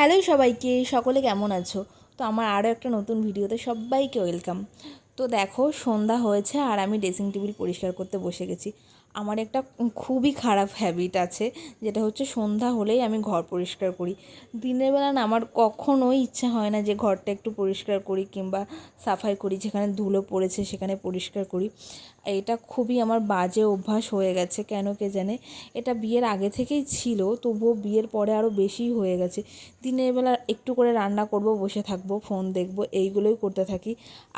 Hello সবাইকে, সকলে কেমন আছো? তো আমার আরও একটা নতুন ভিডিওতে সবাইকে ওয়েলকাম। তো দেখো, সন্ধ্যা হয়েছে আর আমি ড্রেসিং টেবিল পরিষ্কার করতে বসে গেছি। আমার একটা খুবই খারাপ হ্যাবিট আছে, যেটা হচ্ছে সন্ধ্যা হলেই আমি ঘর পরিষ্কার করি। দিনের বেলা না আমার কখনোই ইচ্ছা হয় না যে ঘরটা একটু পরিষ্কার করি কিংবা সাফাই করি, যেখানে ধুলো পড়েছে সেখানে পরিষ্কার করি। এটা খুবই আমার বাজে অভ্যাস হয়ে গেছে, কেন কে জানে। এটা বিয়ের আগে থেকেই ছিল, তবুও বিয়ের পরে আরও বেশি হয়ে গেছে। দিনের বেলা একটু করে রান্না করব, বসে থাকবো, ফোন দেখব, এইগুলোই করতে থাকি।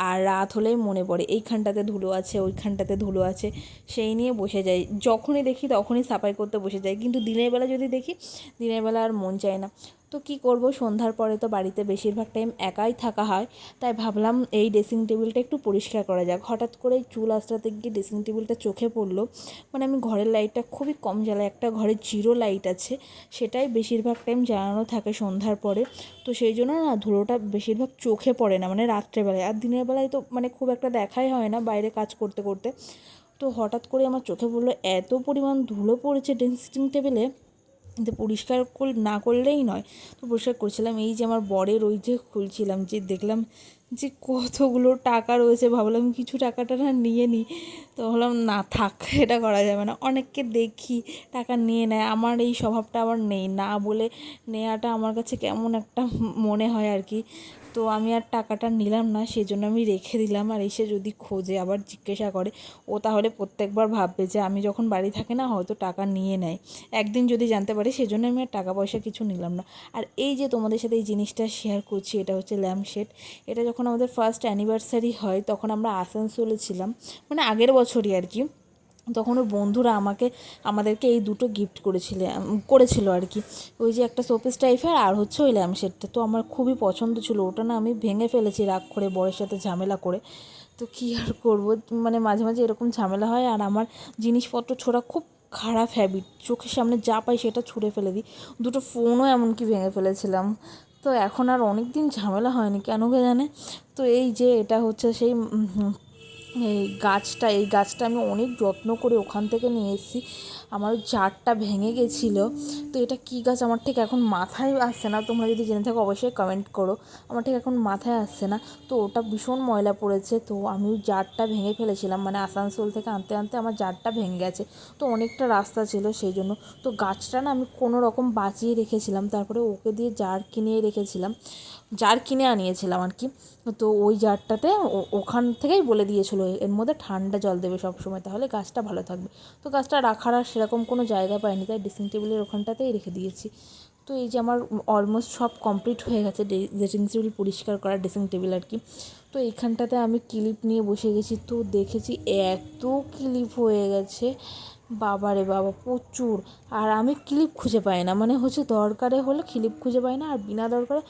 আর রাত হলেই মনে পড়ে এইখানটাতে ধুলো আছে, ওইখানটাতে ধুলো আছে, সেই নিয়ে বসে যাই। যখনই দেখি তখনই সাফাই করতে বসে যাই, কিন্তু দিনের বেলা যদি দেখি, দিনের বেলা আর মন চায় না। তো কি করব, সন্ধ্যার পরে তো বাড়িতে বেশিরভাগ টাইম একাই থাকা হয়, তাই ভাবলাম এই ড্রেসিং টেবিলটা একটু পরিষ্কার করা যাক। হঠাৎ করে চুল আঁচড়াতে গিয়ে ড্রেসিং টেবিলটা চোখে পড়লো। মানে আমি ঘরের লাইটটা খুবই কম জ্বালাই, একটা ঘরে জিরো লাইট আছে, সেটাই বেশিরভাগ টাইম জ্বালানো থাকে সন্ধ্যার পরে। তো সেই জন্য না ধুলোটা বেশিরভাগ চোখে পড়ে না, মানে রাত্রেবেলায়। আর দিনের বেলায় তো মানে খুব একটা দেখাই হয় না বাইরে কাজ করতে করতে। তো হঠাৎ করে আমার চোখে পড়লো এত পরিমাণ ধুলো পড়েছে ড্রেসিং টেবিলে, কিন্তু পরিষ্কার না করলেই নয়। তো পরিষ্কার করছিলাম, এই যে আমার বরের ওই যে খুলছিলাম, যে দেখলাম যে কতগুলো টাকা রয়েছে, ভাবলাম কিছু টাকাটা না নিয়ে নিই। তো ভাবলাম না থাক, এটা করা যাবে না। অনেককে দেখি টাকা নিয়ে নেয়, আমার এই স্বভাবটা আবার নেই, না বলে নেওয়াটা আমার কাছে কেমন একটা মনে হয় আর কি। তো আমি আর টাকাটা নিলাম না, সেজন্য আমি রেখে দিলাম। আর এসে যদি খোঁজে আবার জিজ্ঞাসা করে, ও তাহলে প্রত্যেকবার ভাববে যে আমি যখন বাড়ি থাকি না হয়তো টাকা নিয়ে নেয়, একদিন যদি জানতে পারি। সেজন্য আমি আর টাকা পয়সা কিছু নিলাম না। আর এই যে তোমাদের সাথে এই জিনিসটা শেয়ার করছি, এটা হচ্ছে ল্যাম্পশেড। এটা যখন আমাদের ফার্স্ট অ্যানিভার্সারি হয় তখন আমরা আসানসোলে ছিলাম, মানে আগের বছরই আর কি। তখন ওর বন্ধুরা আমাদেরকে এই দুটো গিফট করেছিল আর কি। ওই যে একটা শোপিস টাইপের, আর হচ্ছে ওই ল্যাম্পশেডটা। তো আমার খুবই পছন্দ ছিল ওটা, না আমি ভেঙে ফেলেছি রাগ করে, বরের সাথে ঝামেলা করে। তো কী আর করবো, মানে মাঝে মাঝে এরকম ঝামেলা হয়। আর আমার জিনিসপত্র ছোড়া খুব খারাপ হ্যাবিট, চোখের সামনে যা পাই সেটা ছুঁড়ে ফেলে দিই। দুটো ফোনও এমনকি ভেঙে ফেলেছিলাম। তো এখন আর অনেক দিন ঝামেলা হয়নি, কেন কে জানে। তো এই যে এটা হচ্ছে সেই এই গাছটা আমি অনেক যত্ন করে ওখান থেকে নিয়ে এসেছি। আমার জারটা ভেঙে গেছিলো। তো এটা কী গাছ আমার ঠিক এখন মাথায় আসছে না, তোমরা যদি জেনে থাকো অবশ্যই কমেন্ট করো। আমার ঠিক এখন মাথায় আসছে না। তো ওটা ভীষণ ময়লা পড়েছে, তো আমি জারটা ভেঙে ফেলেছিলাম, মানে আসানসোল থেকে আনতে আনতে আমার জারটা ভেঙে গেছে। তো অনেকটা রাস্তা ছিল সেই জন্য। তো গাছটা না আমি কোনো রকম বাঁচিয়ে রেখেছিলাম, তারপরে ওকে দিয়ে জার কিনে আনিয়েছিলাম আর কি। তো ওই জারটাতে ওখান থেকেই বলে দিয়েছিলো এর মধ্যে ঠান্ডা জল দেবে সব সময়, তাহলে গাছটা ভালো থাকবে। তো গাছটা রাখার আর সেরকম কোনো জায়গা পাইনি, তাই ড্রেসিং টেবিলের ওখানটাতেই রেখে দিয়েছি। তো এই যে আমার অলমোস্ট সব কমপ্লিট হয়ে গেছে ড্রেসিং টেবিল পরিষ্কার করা, ড্রেসিং টেবিল আর কি। তো এইখানটাতে আমি ক্লিপ নিয়ে বসে গেছি, তো দেখেছি এত ক্লিপ হয়ে গেছে, বাবা রে বাবা প্রচুর। আর আমি ক্লিপ খুঁজে পাই না, মানে হচ্ছে দরকারে হলে ক্লিপ খুঁজে পাই না, আর বিনা দরকারে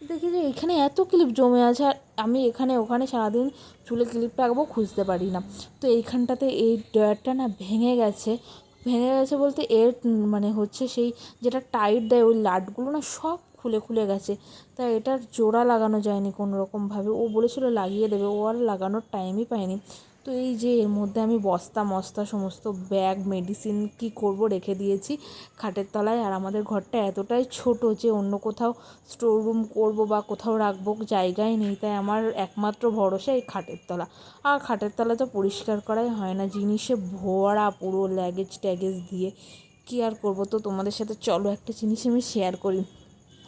দেখি যে এখানে এত ক্লিপ জমে আছে, আর আমি এখানে ওখানে সারাদিন চুলে ক্লিপ রাখবো, খুঁজতে পারি না। তো এইখানটাতে এই ড্রয়ারটা না ভেঙে গেছে বলতে মানে হচ্ছে সেই যেটা টাইট দেয় ওই লাটগুলো না সব খুলে খুলে গেছে। তাই এটার জোড়া লাগানো যায়নি কোনো রকমভাবে, ও বলেছিল লাগিয়ে দেবে, ও আর লাগানোর টাইমই পায়নি। তো এই যে এর মধ্যে আমি বস্তা মস্তা সমস্ত ব্যাগ মেডিসিন কি করব রেখে দিয়েছি খাটের তলায়। আর আমাদের ঘরটা এতটাই ছোট যে অন্য কোথাও স্টোর রুম করবো বা কোথাও রাখবো জায়গায় নেই, তাই আমার একমাত্র ভরসা এই খাটের তলা। আর খাটের তলা তো পরিষ্কার করাই হয় না, জিনিসে ভরা পুরো ল্যাগেজ ট্যাগেজ দিয়ে। কী আর করবো। তো তোমাদের সাথে চলো একটা জিনিস আমি শেয়ার করি।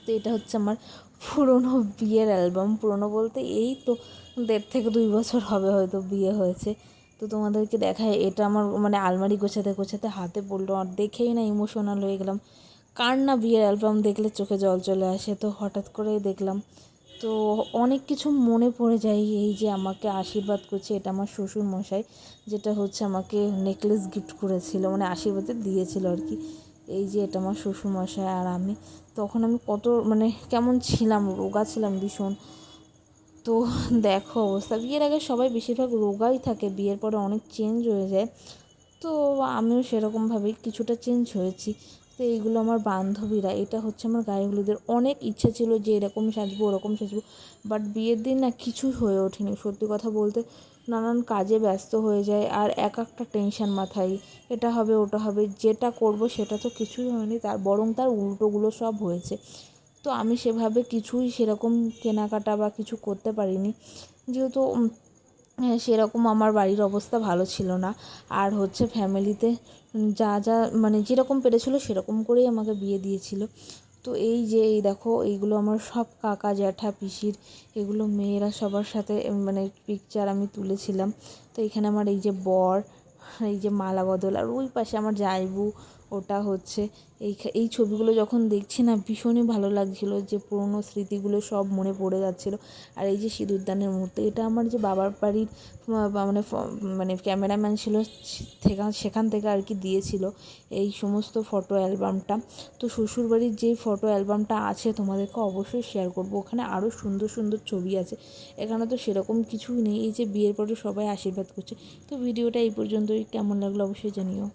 তো এটা হচ্ছে আমার পুরনো বিয়ের অ্যালবাম, পুরনো বলতে এই তো 1.5 থেকে 2 বছর হবে হয়তো বিয়ে হয়েছে। তো তোমাদেরকে দেখায়, এটা আমার মানে আলমারি গোছাতে গোছাতে হাতে পড়লো, আর দেখেই না ইমোশনাল হয়ে গেলাম। কার না বিয়ের অ্যালবাম দেখলে চোখে জল চলে আসে, তো হঠাৎ করে দেখলাম। তো অনেক কিছু মনে পড়ে যায়, এই যে আমাকে আশীর্বাদ করছে, এটা আমার শ্বশুর মশাই, যেটা হচ্ছে আমাকে নেকলেস গিফট করেছিল, মানে আশীর্বাদে দিয়েছিল আর কি। এই যে এটা আমার শ্বশুর মশাই আর আমি। তখন আমি কত মানে কেমন ছিলাম, রোগা ছিলাম ভীষণ। তো দেখো অবস্থা, বিয়ের আগে সবাই বেশিরভাগ রোগাই থাকে, বিয়ের পরে অনেক চেঞ্জ হয়ে যায়। তো আমিও সেরকমভাবেই কিছুটা চেঞ্জ হয়েছি। তো এইগুলো আমার বান্ধবীরা, এটা হচ্ছে আমার গায়ে হলুদের। অনেক ইচ্ছে ছিল যে এরকম সাজবো ওরকম সাজবো, বাট বিয়ের দিন না কিছুই হয়ে ওঠেনি সত্যি কথা বলতে। নানান কাজে ব্যস্ত হয়ে যায়, আর একটা টেনশন মাথায়, এটা হবে ওটা হবে, যেটা করব সেটা তো কিছুই হয়নি, তার বরং তার উল্টোগুলো সব হয়েছে। তো আমি সেভাবে কিছুই সেরকম কেনাকাটা বা কিছু করতে পারিনি, যেহেতু সেরকম আমার বাড়ির অবস্থা ভালো ছিল না। আর হচ্ছে ফ্যামিলিতে যা যা মানে যেরকম পেরেছিল সেরকম করেই আমাকে বিয়ে দিয়েছিল। তো এই যে এই দেখো, এইগুলো আমার সব কাকা জ্যাঠা পিসির, এগুলো মেয়েরা সবার সাথে মানে পিকচার আমি তুলেছিলাম। তো এখানে আমার এই যে বর, এই যে মালা বদল, আর ওই পাশে আমার জামাইবু, ওটা হচ্ছে এই ছবিগুলো যখন দেখছি না ভীষণই ভালো লাগছিলো, যে পুরনো স্মৃতিগুলো সব মনে পড়ে যাচ্ছিলো। আর এই যে সিঁদুরদানের মুহূর্ত, এটা আমার যে বাবার বাড়ির মানে মানে ক্যামেরাম্যান ছিল, সেখান থেকে আর কি দিয়েছিল এই সমস্ত ফটো অ্যালবামটা। তো শ্বশুরবাড়ির যে ফটো অ্যালবামটা আছে তোমাদেরকে অবশ্যই শেয়ার করবো, ওখানে আরও সুন্দর সুন্দর ছবি আছে। এখানে তো সেরকম কিছুই নেই, এই যে বিয়ের পরে সবাই আশীর্বাদ করছে। তো ভিডিওটা এই পর্যন্তই, কেমন লাগলো অবশ্যই জানিও।